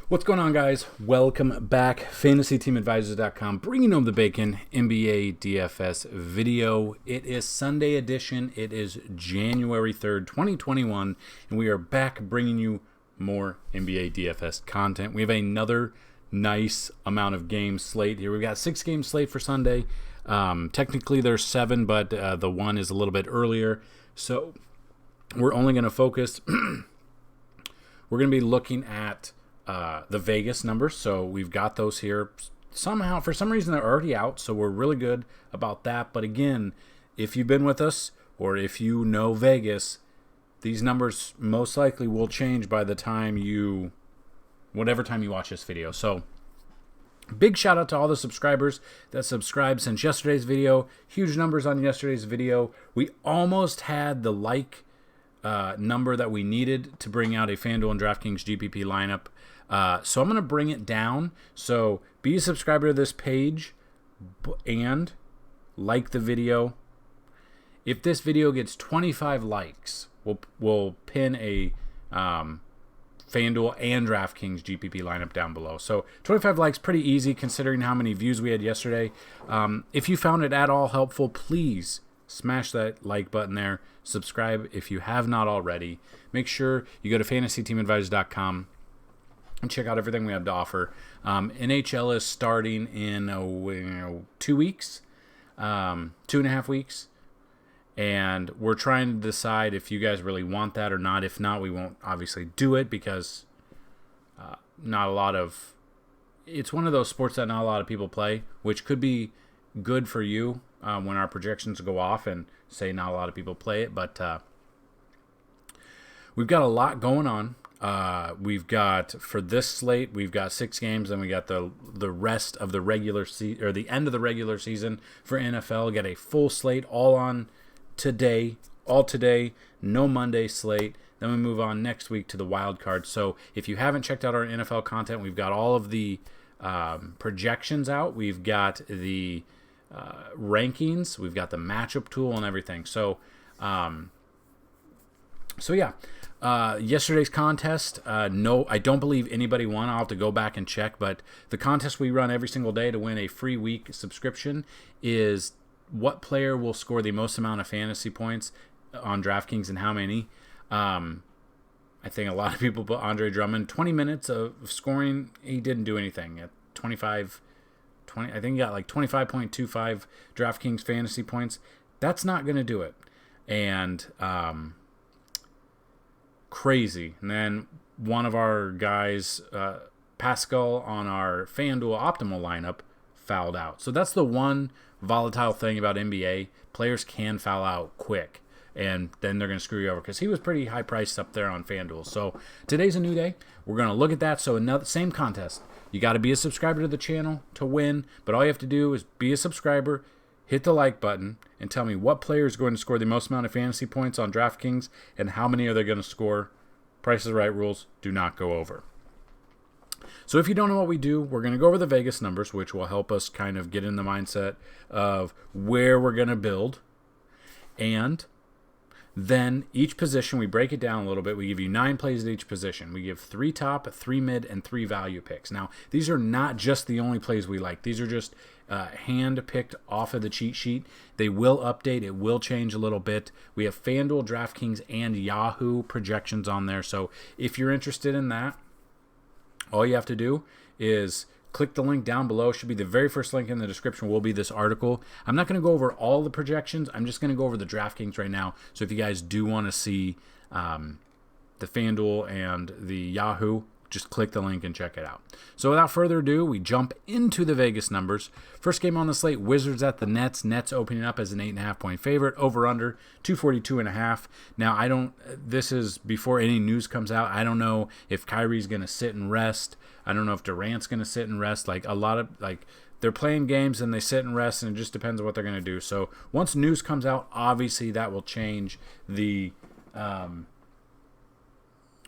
What's going on, guys? Welcome back. FantasyTeamAdvisors.com, bringing home the bacon NBA DFS video. It is Sunday edition. It is January 3rd, 2021, and we are back bringing you more NBA DFS content. We have another nice amount of games slate here. We've got 6 games slate for Sunday. Technically, there's 7, but the one is a little bit earlier. So we're only going to focus. We're going to be looking at the Vegas numbers, so we've got those here. Somehow, for some reason, they're already out, so we're really good about that. But again, if you've been with us or if you know Vegas, these numbers most likely will change by the time whatever time you watch this video. So big shout out to all the subscribers that subscribed since yesterday's video. Huge numbers on yesterday's video. We almost had the number that we needed to bring out a Fanduel and Draftkings GPP lineup. So I'm going to bring it down. So be a subscriber to this page and like the video. If this video gets 25 likes, we'll pin a Fanduel and Draftkings GPP lineup down below. So 25 likes, pretty easy considering how many views we had yesterday. If you found it at all helpful, please smash that like button there. Subscribe if you have not already. Make sure you go to FantasyTeamAdvisors.com and check out everything we have to offer. NHL is starting in 2 weeks, 2.5 weeks. And we're trying to decide if you guys really want that or not. If not, we won't obviously do it because it's one of those sports that not a lot of people play, which could be good for you when our projections go off and say not a lot of people play it. But we've got a lot going on. We've got, for this slate, we've got 6 games, and we got the rest of the regular season, or the end of the regular season for NFL. Got a full slate all today, no Monday slate. Then we move on next week to the wild card. So if you haven't checked out our NFL content, we've got all of the projections out. We've got the rankings. We've got the matchup tool and everything. So yeah. Yesterday's contest, no, I don't believe anybody won. I'll have to go back and check, but the contest we run every single day to win a free week subscription is what player will score the most amount of fantasy points on DraftKings and how many. I think a lot of people put Andre Drummond. 20 minutes of scoring, he didn't do anything. At 20, I think he got like 25.25 DraftKings fantasy points. That's not going to do it. And crazy. And then one of our guys, Pascal, on our Fanduel optimal lineup, fouled out. So that's the one volatile thing about NBA. Players can foul out quick, and then they're going to screw you over because he was pretty high priced up there on Fanduel. So today's a new day. We're going to look at that. So same contest. You got to be a subscriber to the channel to win, but all you have to do is be a subscriber, hit the like button, and tell me what player is going to score the most amount of fantasy points on DraftKings and how many are they going to score. Price is Right rules do not go over. So if you don't know what we do, we're going to go over the Vegas numbers, which will help us kind of get in the mindset of where we're going to build. And then each position, we break it down a little bit. We give you 9 plays at each position. We give 3 top, 3 mid, and 3 value picks. Now, these are not just the only plays we like. These are just hand-picked off of the cheat sheet. They will update. It will change a little bit. We have FanDuel, DraftKings, and Yahoo projections on there. So if you're interested in that, all you have to do is click the link down below. Should be the very first link in the description will be this article. I'm not going to go over all the projections. I'm just going to go over the DraftKings right now. So if you guys do want to see the FanDuel and the Yahoo, just click the link and check it out. So without further ado, we jump into the Vegas numbers. First game on the slate, Wizards at the Nets. Nets opening up as an 8.5 point favorite. Over under 242.5. Now this is before any news comes out. I don't know if Kyrie's going to sit and rest. I don't know if Durant's going to sit and rest. They're playing games and they sit and rest, and it just depends on what they're going to do. So once news comes out, obviously that will change the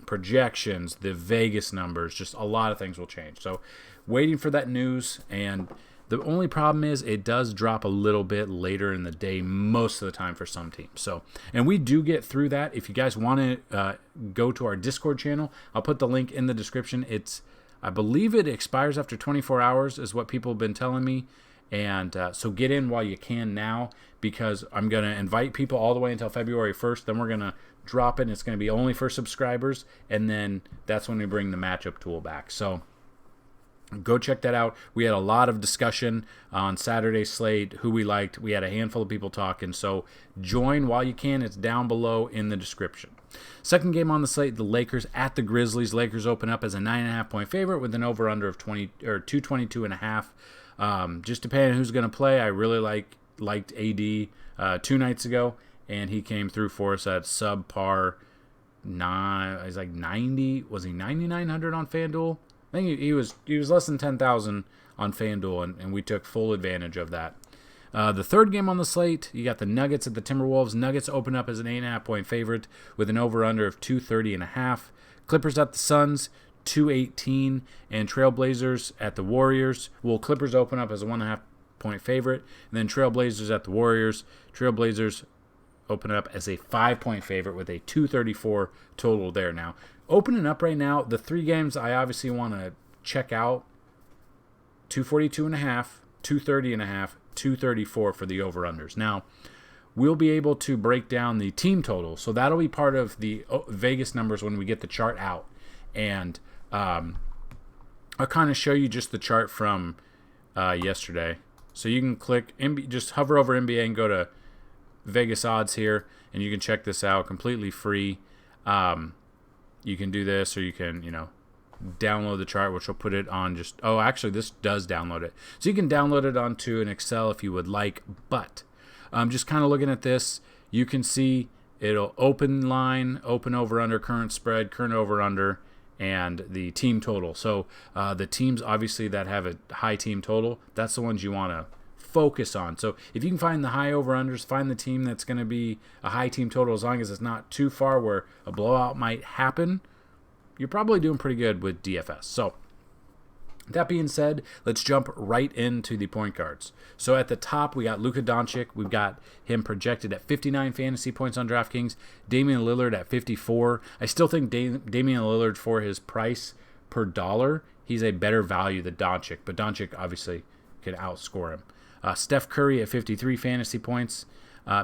projections, the Vegas numbers, just a lot of things will change. So waiting for that news, and the only problem is it does drop a little bit later in the day most of the time for some teams. So, and we do get through that. If you guys want to go to our Discord channel, I'll put the link in the description. It's I believe it expires after 24 hours is what people have been telling me. And so get in while you can now, because I'm going to invite people all the way until February 1st. Then we're going to drop it, and it's going to be only for subscribers. And then that's when we bring the matchup tool back. So go check that out. We had a lot of discussion on Saturday's slate, who we liked. We had a handful of people talking. So join while you can. It's down below in the description. Second game on the slate, the Lakers at the Grizzlies. Lakers open up as a 9.5-point favorite with an over-under of 222.5. Just depending on who's going to play. I really liked AD 2 nights ago, and he came through for us at subpar 9. He's like 90. Was he 9,900 on Fanduel? I think he was less than 10,000 on Fanduel, and we took full advantage of that. The third game on the slate, you got the Nuggets at the Timberwolves. Nuggets open up as an 8.5-point favorite with an over-under of 230.5. Clippers at the Suns, 218, and Trailblazers at the Warriors. Well, Clippers open up as a 1.5-point favorite, and then Trailblazers at the Warriors. Trailblazers open up as a 5-point favorite with a 234 total there. Now, opening up right now, the 3 games I obviously want to check out: 242.5, 230.5, 234 for the over-unders. Now, we'll be able to break down the team total, so that'll be part of the Vegas numbers when we get the chart out. And I'll kind of show you just the chart from yesterday. So you can click, just hover over NBA and go to Vegas odds here, and you can check this out completely free. You can do this, or you can, download the chart, which will put it on just, actually this does download it. So you can download it onto an Excel if you would like, but just kind of looking at this, you can see it'll open line, open over under, current spread, current over under, and the team total. So the teams obviously that have a high team total, that's the ones you want to focus on. So if you can find the high over unders, find the team that's going to be a high team total, as long as it's not too far where a blowout might happen, you're probably doing pretty good with DFS. So that being said, let's jump right into the point guards. So at the top, we got Luka Doncic. We've got him projected at 59 fantasy points on DraftKings. Damian Lillard at 54. I still think Damian Lillard, for his price per dollar, he's a better value than Doncic, but Doncic obviously could outscore him. Steph Curry at 53 fantasy points.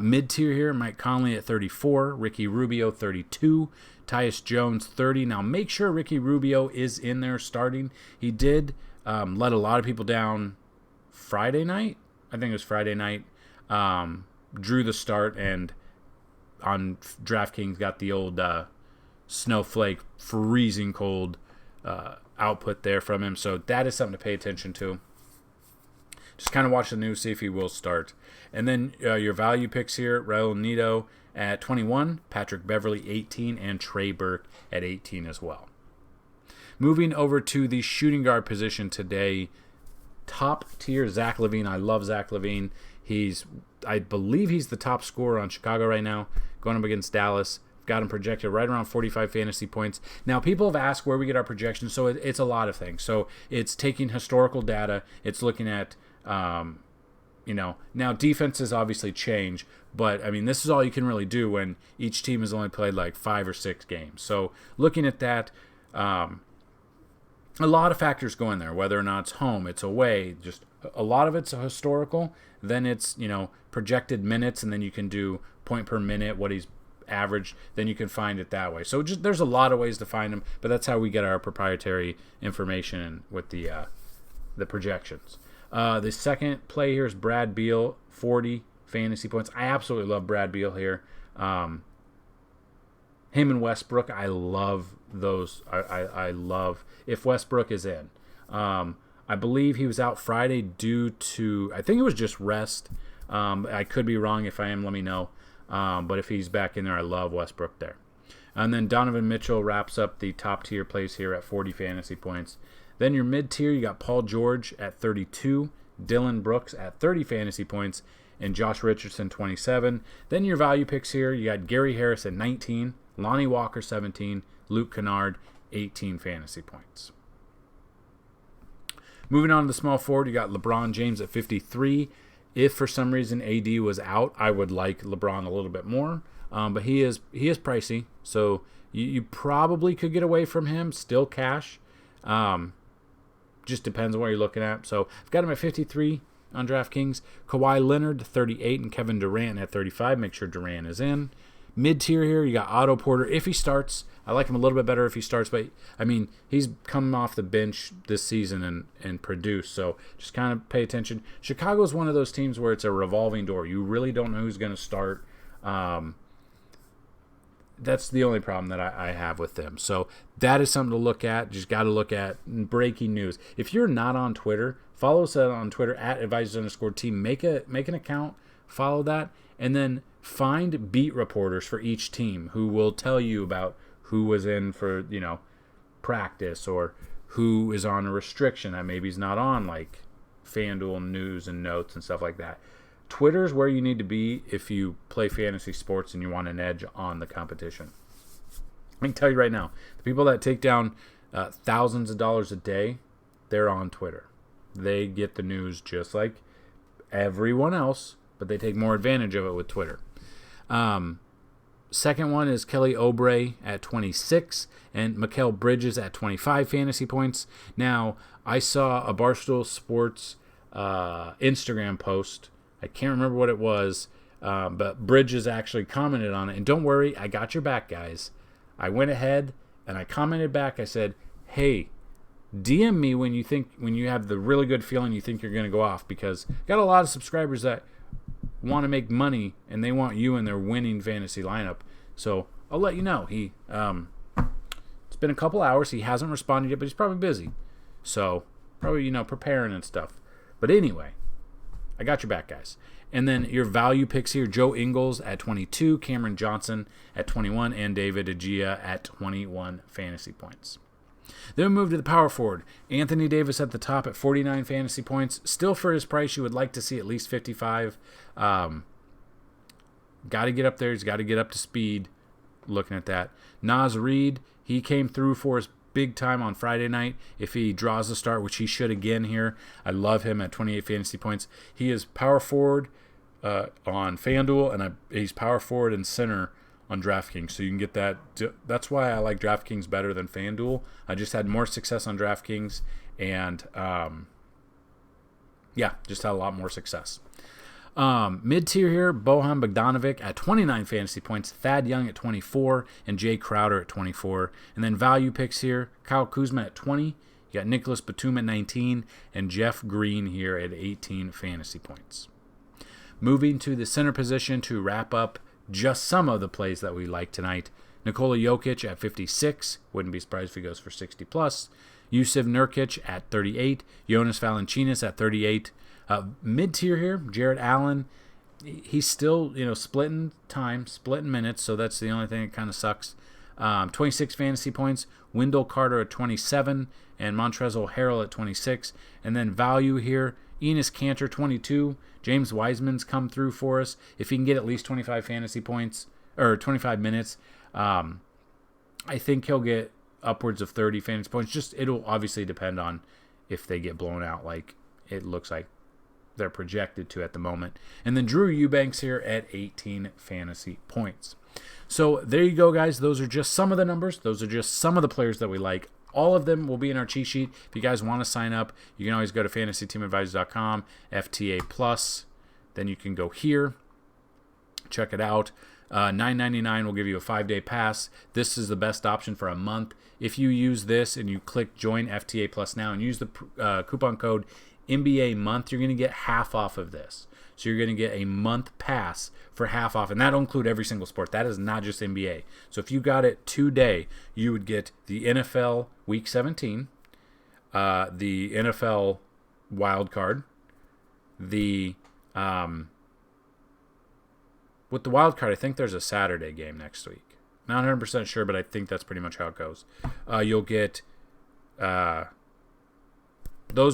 Mid-tier here, Mike Conley at 34. Ricky Rubio, 32. Tyus Jones, 30. Now, make sure Ricky Rubio is in there starting. He did let a lot of people down Friday night. I think it was Friday night. Drew the start, and on DraftKings got the old snowflake, freezing cold output there from him. So that is something to pay attention to. Just kind of watch the news, see if he will start. And then your value picks here: Raul Neto at 21, Patrick Beverley 18, and Trey Burke at 18 as well. Moving over to the shooting guard position today, top tier Zach LaVine. I love Zach LaVine. I believe he's the top scorer on Chicago right now, going up against Dallas. Got him projected right around 45 fantasy points. Now, people have asked where we get our projections, so it's a lot of things. So it's taking historical data. It's looking at now defenses obviously change, but I mean, this is all you can really do when each team has only played like 5 or 6 games. So looking at that, a lot of factors go in there, whether or not it's home, it's away, just a lot of it's historical. Then it's, projected minutes, and then you can do point per minute, what he's averaged, then you can find it that way. So there's a lot of ways to find them, but that's how we get our proprietary information with the projections. The second play here is Brad Beal, 40 fantasy points. I absolutely love Brad Beal here. Him and Westbrook, I love those. I love if Westbrook is in. I believe he was out Friday due to, I think it was just rest. I could be wrong. If I am, let me know. But if he's back in there, I love Westbrook there. And then Donovan Mitchell wraps up the top tier plays here at 40 fantasy points. Then your mid-tier, you got Paul George at 32, Dylan Brooks at 30 fantasy points, and Josh Richardson, 27. Then your value picks here, you got Gary Harris at 19, Lonnie Walker, 17, Luke Kennard, 18 fantasy points. Moving on to the small forward, you got LeBron James at 53. If for some reason AD was out, I would like LeBron a little bit more, but he is pricey, so you probably could get away from him, still cash. just depends on what you're looking at. So I've got him at 53 on DraftKings. Kawhi Leonard, 38, and Kevin Durant at 35. Make sure Durant is in. Mid-tier here, you got Otto Porter. If he starts, I like him a little bit better if he starts. But, I mean, he's coming off the bench this season and produced. So just kind of pay attention. Chicago's one of those teams where it's a revolving door. You really don't know who's going to start. That's the only problem that I have with them. So that is something to look at. Just got to look at breaking news. If you're not on Twitter, follow us on Twitter at advisors_team. Make an account, follow that, and then find beat reporters for each team who will tell you about who was in for, practice, or who is on a restriction that maybe is not on, like FanDuel news and notes and stuff like that. Twitter's where you need to be if you play fantasy sports and you want an edge on the competition. I can tell you right now, the people that take down thousands of dollars a day, they're on Twitter. They get the news just like everyone else, but they take more advantage of it with Twitter. Second one is Kelly Oubre at 26 and Mikal Bridges at 25 fantasy points. Now, I saw a Barstool Sports Instagram post. I can't remember what it was, but Bridges actually commented on it. And don't worry, I got your back, guys. I went ahead and I commented back. I said, hey, DM me when you have the really good feeling you think you're going to go off, because I got a lot of subscribers that want to make money and they want you in their winning fantasy lineup. So I'll let you know. It's been a couple hours. He hasn't responded yet, but he's probably busy. So probably, preparing and stuff. But anyway, I got your back, guys. And then your value picks here: Joe Ingles at 22, Cameron Johnson at 21, and David Agia at 21 fantasy points. Then we move to the power forward. Anthony Davis at the top at 49 fantasy points. Still, for his price, you would like to see at least 55. Got to get up there. He's got to get up to speed. Looking at that. Naz Reid, he came through for us big time on Friday night. If he draws the start, which he should again here, I love him at 28 fantasy points. He is power forward on FanDuel, and he's power forward and center on DraftKings, so you can get that. That's why I like DraftKings better than FanDuel. I just had more success on DraftKings, and just had a lot more success. Mid-tier here, Bojan Bogdanovic at 29 fantasy points, Thad Young at 24, and Jay Crowder at 24. And then value picks here, Kyle Kuzma at 20, you got Nicholas Batum at 19, and Jeff Green here at 18 fantasy points. Moving to the center position to wrap up just some of the plays that we like tonight. Nikola Jokic at 56. Wouldn't be surprised if he goes for 60 plus. Yusuf Nurkic at 38. Jonas Valanciunas at 38. Mid-tier here, Jarrett Allen. He's still, splitting time, splitting minutes, so that's the only thing that kind of sucks. 26 fantasy points. Wendell Carter at 27, and Montrezl Harrell at 26. And then value here, Enes Kanter 22. James Wiseman's come through for us. If he can get at least 25 fantasy points or 25 minutes, I think he'll get upwards of 30 fantasy points. It'll obviously depend on if they get blown out like it looks like they're projected to at the moment. And then Drew Eubanks here at 18 fantasy points. So there you go, guys. Those are just some of the numbers. Those are just some of the players that we like. All of them will be in our cheat sheet. If you guys want to sign up, you can always go to fantasyteamadvisors.com, FTA Plus. Then you can go here, check it out. $9.99 will give you a 5-day pass. This is the best option for a month. If you use this and you click Join FTA Plus now and use the coupon code NBA Month, you're going to get half off of this. So you're going to get a month pass for half off, and that'll include every single sport. That is not just NBA. So if you got it today, you would get the NFL Week 17, the NFL Wild Card, with the Wild Card, I think there's a Saturday game next week. Not 100% sure, but I think that's pretty much how it goes. You'll get those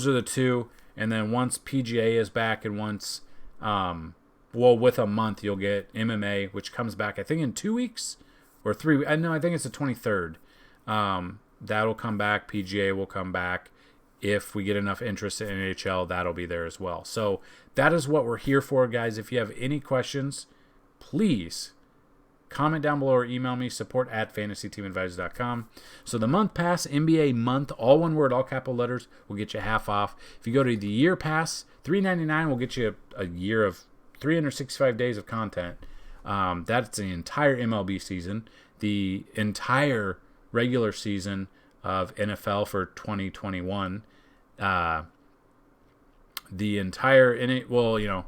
are the two, and then once PGA is back and once with a month, you'll get MMA, which comes back, I think, in 2 weeks or 3 weeks. No, I think it's the 23rd. That'll come back. PGA will come back. If we get enough interest in NHL, that'll be there as well. So that is what we're here for, guys. If you have any questions, please comment down below or email me, support@fantasyteamadvisors.com. So the month pass, NBA month, all one word, all capital letters, will get you half off. If you go to the year pass, $3.99 will get you a year of 365 days of content. That's the entire MLB season, the entire regular season of NFL for 2021, the entire, well,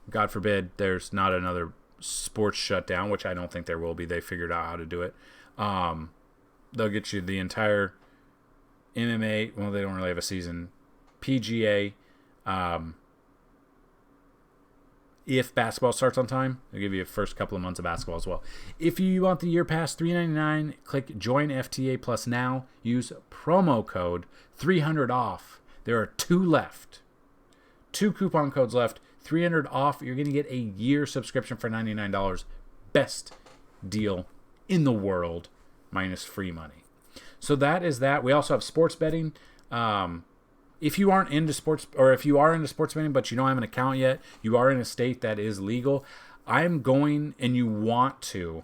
God forbid there's not another sports shutdown, which I don't think there will be. They figured out how to do it. They'll get you the entire MMA. Well, they don't really have a season. PGA. If basketball starts on time, they'll give you the first couple of months of basketball as well. If you want the year pass, $3.99, click Join FTA Plus now. Use promo code 300 off. There are 2 left. 2 coupon codes left. 300 off. You're going to get a year subscription for $99. Best deal in the world, minus free money. So that is that. We also have sports betting. If you aren't into sports, or if you are into sports betting but you don't have an account yet, you are in a state that is legal, I'm going to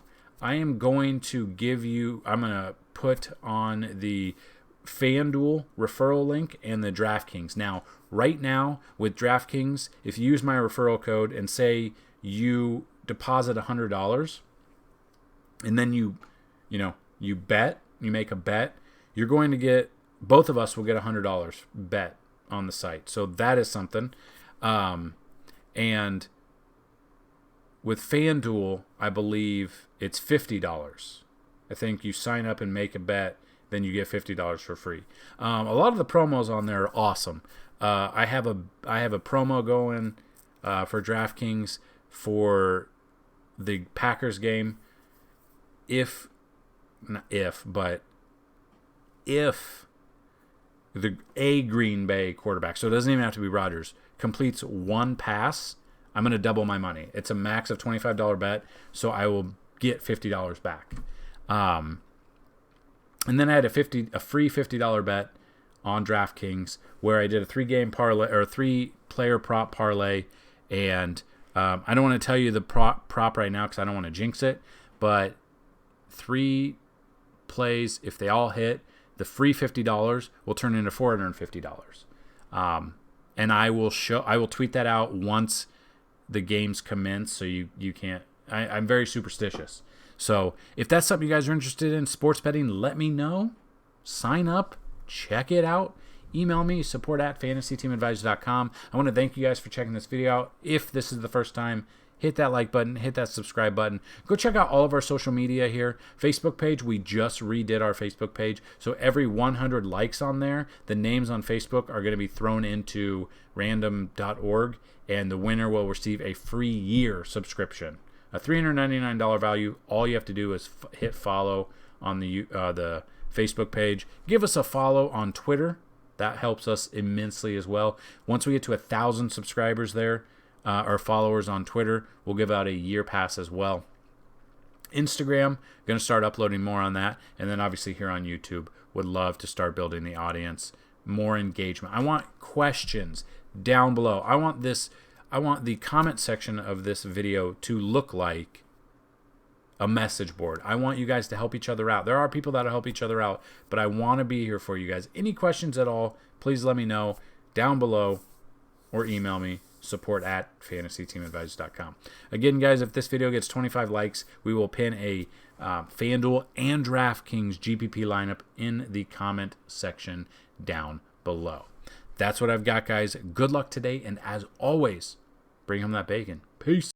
give you, I'm going to put on the Fanduel referral link and the Draftkings. Now, right now with Draftkings, if you use my referral code and say you deposit $100 and then you make a bet, you're going to get, both of us will get $100 bet on the site. So that is something. And with FanDuel, I believe it's $50. I think you sign up and make a bet, then you get $50 for free. A lot of the promos on there are awesome. I have a promo going for DraftKings for the Packers game. If the Green Bay quarterback, so it doesn't even have to be Rodgers, completes 1 pass, I'm going to double my money. It's a max of $25 bet, so I will get $50 back. And then I had a free $50 bet on DraftKings where I did a 3-game parlay, or a 3-player prop parlay, and I don't want to tell you the prop right now because I don't want to jinx it, but 3 plays, if they all hit, the free $50 will turn into $450. And I will tweet that out once the games commence, so you can't. I'm very superstitious. So if that's something you guys are interested in, sports betting, let me know. Sign up, check it out. Email me, support@fantasyteamadvisors.com. I want to thank you guys for checking this video out. If this is the first time, hit that like button, hit that subscribe button. Go check out all of our social media here. Facebook page, we just redid our Facebook page. So every 100 likes on there, the names on Facebook are going to be thrown into random.org, and the winner will receive a free year subscription. A $399 value. All you have to do is hit follow on the Facebook page. Give us a follow on Twitter. That helps us immensely as well. Once we get to 1,000 subscribers there, our followers on Twitter, we'll give out a year pass as well. Instagram, going to start uploading more on that. And then obviously here on YouTube, would love to start building the audience, more engagement. I want questions down below. I want the comment section of this video to look like a message board. I want you guys to help each other out. There are people that help each other out, but I want to be here for you guys. Any questions at all, please let me know down below or email me, support@fantasyteamadvisors.com. Again, guys, if this video gets 25 likes, we will pin a FanDuel and DraftKings GPP lineup in the comment section down below. That's what I've got, guys. Good luck today, and as always, bring home that bacon. Peace.